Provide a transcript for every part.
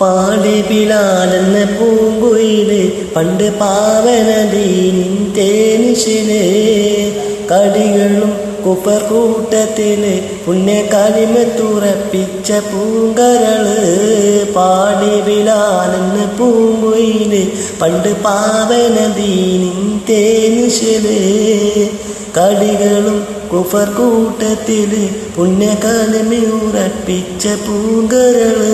പാടി ബിലാലെന്ന പൂങ്കുയില് പണ്ട് പാവനദീനിൻ തേനിശില് കടികളും കുഫർ കൂട്ടത്തില് പുണ്യ കലിമത്തുറപ്പിച്ച പൂങ്കരള് പാടി ബിലാലെന്ന പൂങ്കുയില് പണ്ട് പാവനദീനിൻ തേനിശില് കടികളും കുഫർ കൂട്ടത്തില് പുണ്യ കലിമയുറപ്പിച്ച പൂങ്കരള്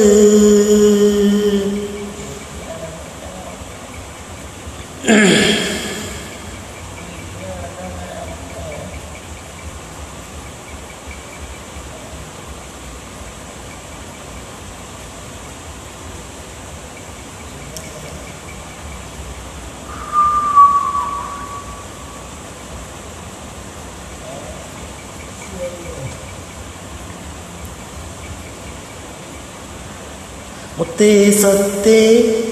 മുത്തേ സ്വത്തേ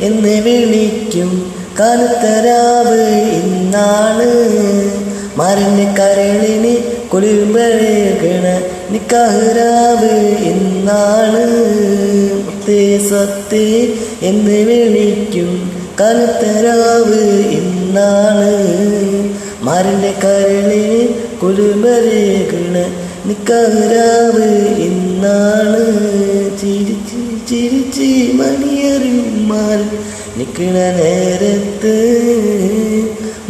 എന്ന് വിളിക്കും കാലത്തരാവ് ഇന്നാണ് മരന്റെ കരളിന് കുളിർമ്പഴകണ നിക്കാഹ്റാവ് ഇന്നാണ് മുത്തേ സ്വത്തേ എന്ന് വിളിക്കും കാലത്തരാവ് ഇന്നാണ് മരന്റെ കരളിന് കുളിർമ്പഴകണ നിക്കാഹ്റാവ് ഇന്നാണ് ചിരിച്ച് ചിരിച്ച് മണിയറിയുമാൽ നിക്കണ നേരത്ത്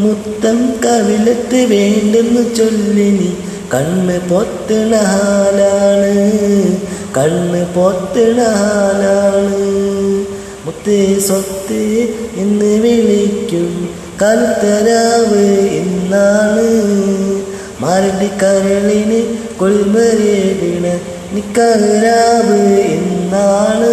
മുത്തം കവിളത്ത് വേണ്ടെന്ന് ചൊല്ലിനി കണ്ണ് പൊത്തണ ഹാലാണ് കണ്ണ് പൊത്തണ ഹാലാണ് മുത്തേ സ്വത്ത് എന്ന് വിളിക്കും കാലത്തരാവ് ഇന്നാണ് മാരണ്ടി കരളിന് കൊൾമരേകണ നിക്കാഹ്റാവ് ഇന്നാണ്